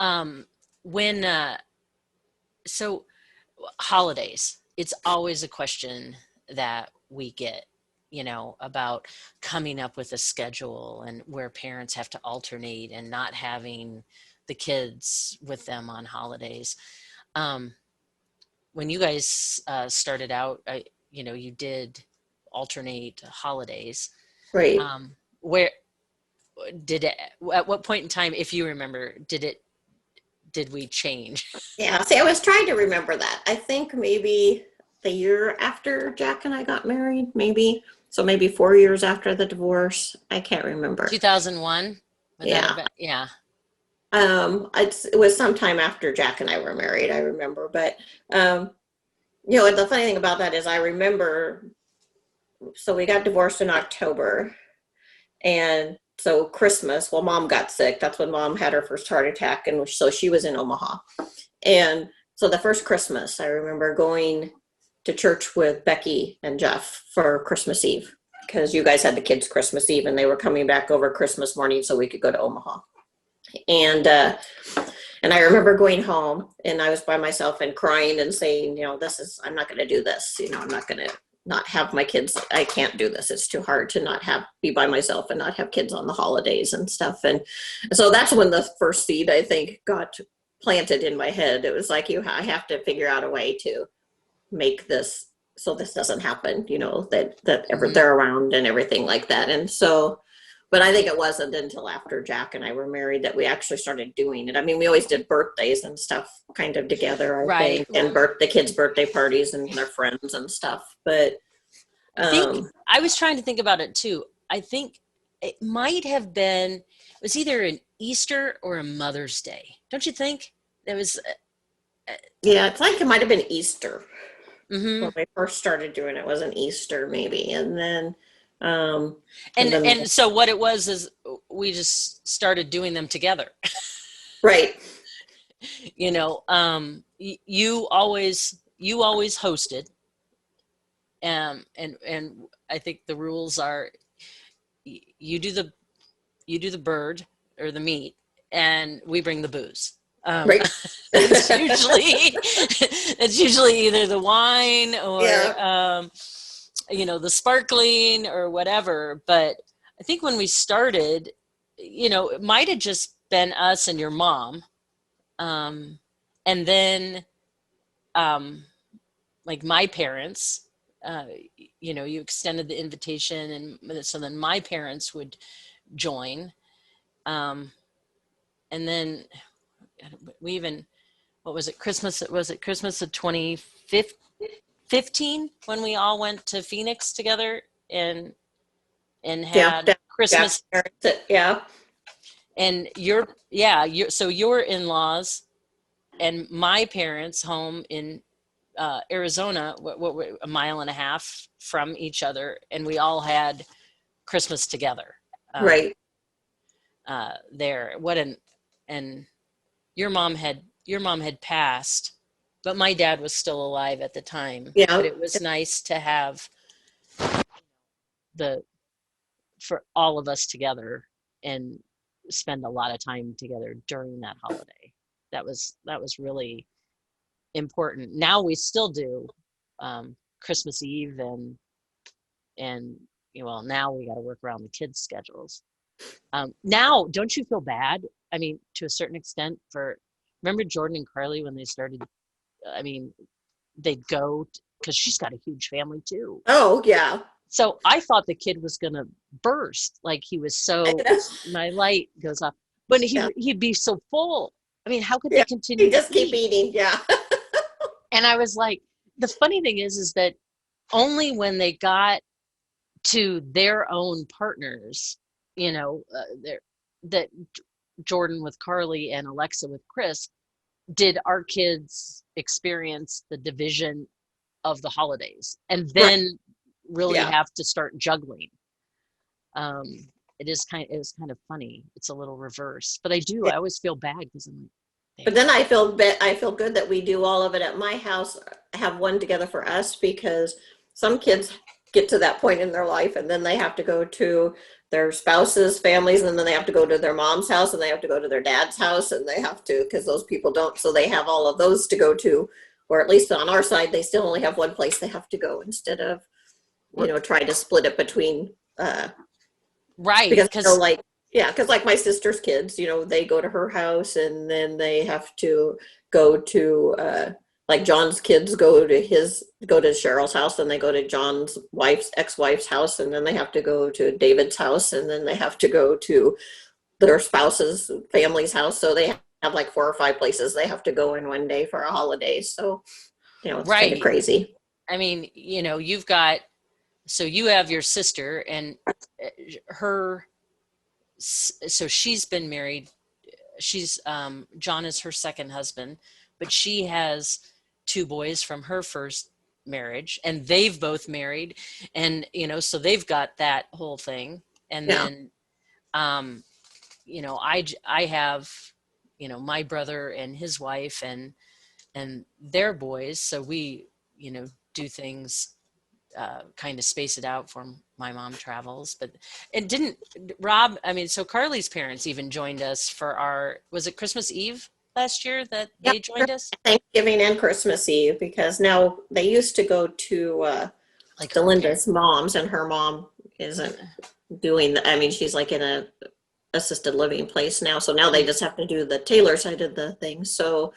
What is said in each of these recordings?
Um, when so holidays, it's always a question that we get, about coming up with a schedule and where parents have to alternate and not having the kids with them on holidays. Um, when you guys started out, you did alternate holidays. Right. Where did it, at what point in time, if you remember, did we change? Yeah. See, I was trying to remember that. I think maybe the year after Jack and I got married, maybe. So maybe 4 years after the divorce. I can't remember. 2001? Would that have Yeah. been? Yeah. It was sometime after Jack and I were married, I remember. But, um, the funny thing about that is I remember, so we got divorced in October. And so Christmas, well, mom got sick. That's when mom had her first heart attack. And so she was in Omaha. And so the first Christmas, I remember going to church with Becky and Jeff for Christmas Eve because you guys had the kids Christmas Eve and they were coming back over Christmas morning so we could go to Omaha. And and I remember going home and I was by myself and crying and saying, I'm not going to do this. I'm not going to not have my kids. I can't do this. It's too hard to not be by myself and not have kids on the holidays and stuff. And so that's when the first seed, I think, got planted in my head. It was like, I have to figure out a way to make this so this doesn't happen, that ever Hmm. they're around and everything like that. And so, but I think it wasn't until after Jack and I were married that we actually started doing it. I mean, we always did birthdays and stuff kind of together, I Right. think, and the kids' birthday parties and their friends and stuff. But I think um, I was trying to think about it too. I think it might have been, it was either an Easter or a Mother's Day. Don't you think? It was, uh, yeah, it's like it might have been Easter when hmm we first started doing it. It was an Easter maybe, um, and and then and so what it was is we just started doing them together. right, You always hosted, and I think the rules are you do the bird or the meat, and we bring the booze. right, It's usually it's usually either the wine yeah, or the sparkling or whatever. But I think when we started, it might have just been us and your mom, um, and then um, like my parents. Uh, you extended the invitation, and so then my parents would join. Um, and then we even, what was it, Christmas of 2015 when we all went to Phoenix together and yeah, had Jack's Christmas. parents, yeah, And your in-laws and my parents home in Arizona, a mile and a half from each other, and we all had Christmas together right, there. And your mom had passed, but my dad was still alive at the time. But yeah. it was nice to have the for all of us together and spend a lot of time together during that holiday. That was really important. Now we still do Christmas Eve, and well, now we got to work around the kids' schedules. Now, don't you feel bad? I mean, to a certain extent, for remember Jordan and Carly when they started. I mean, they'd go because she's got a huge family too. Oh, yeah. So I thought the kid was gonna burst, like he was I so. know. My light goes off, but Yeah. he'd be so full. I mean, how could they Yeah. You continue to just keep eat? eating. Yeah. And I was like, the funny thing is that only when they got to their own partners, their that Jordan with Carly and Alexa with Chris, did our kids experience the division of the holidays and Right. then really Yeah. have to start juggling. um it is kind of funny. It's a little reverse, but I always feel bad because I'm like, But then I feel good that we do all of it at my house, have one together for us because some kids get to that point in their life and then they have to go to their spouses, families, and then they have to go to their mom's house and they have to go to their dad's house and they have to, because those people don't, so they have all of those to go to, or at least on our side, they still only have one place they have to go instead of, try to split it between, Right, because because like, yeah, because like my sister's kids, they go to her house and then they have to go to, like John's kids go to Cheryl's house and they go to John's ex-wife's house and then they have to go to David's house and then they have to go to their spouse's family's house. So they have like 4 or 5 places they have to go in one day for a holiday. So, it's kind of right. crazy. I mean, so you have your sister and her, so she's been married. She's John is her second husband, but she has 2 boys from her first marriage, and they've both married, and so they've got that whole thing. And Yeah. then I have my brother and his wife and their boys, so we do things, kind of space it out for my mom travels. But it didn't, Rob, I mean, so Carly's parents even joined us for was it Christmas Eve last year that Yeah. they joined us? Thanksgiving and Christmas Eve, because now they used to go to Like her Delinda's parents. mom's, and her mom isn't doing I mean, she's like in a assisted living place now. So now they just have to do the Taylor side of the thing. So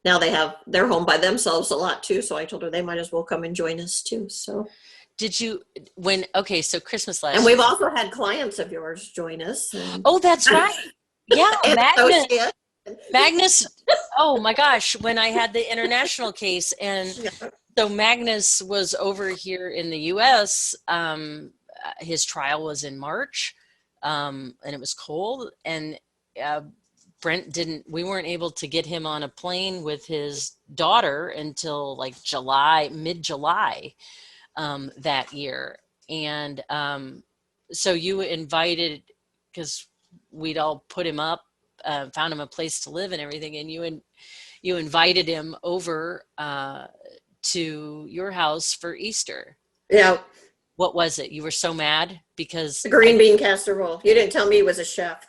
now they're home by themselves a lot too. So I told her they might as well come and join us too. So, Did you, so Christmas and last we've year. also had clients of yours join us. Oh, that's right. Yeah, And associates. Magnus, oh my gosh, when I had the international case, and Yeah. so Magnus was over here in the US. His trial was in March, and it was cold, and uh, we weren't able to get him on a plane with his daughter until like mid-July that year. And so you invited, because we'd all put him up, found him a place to live and everything, and you invited him over to your house for Easter. Yeah. What was it? You were so mad The because green bean casserole. You didn't tell me he was a chef.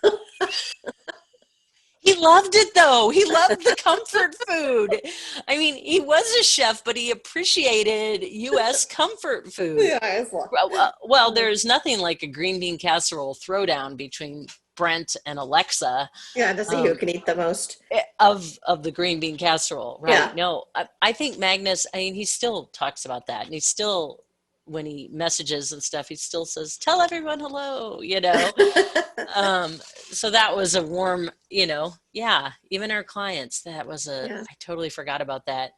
he loved it though. He loved the comfort food. I mean, he was a chef, but he appreciated U.S. comfort food. Yeah, it's Well, there's nothing like a green bean casserole throwdown between Brent and Alexa, yeah, to see who can eat the most. of the green bean casserole, right? Yeah. No, I think Magnus, I mean, he still talks about that, and he still, when he messages and stuff, he still says, "Tell everyone hello," So that was a warm, yeah, even our clients, that was Yeah. I totally forgot about that.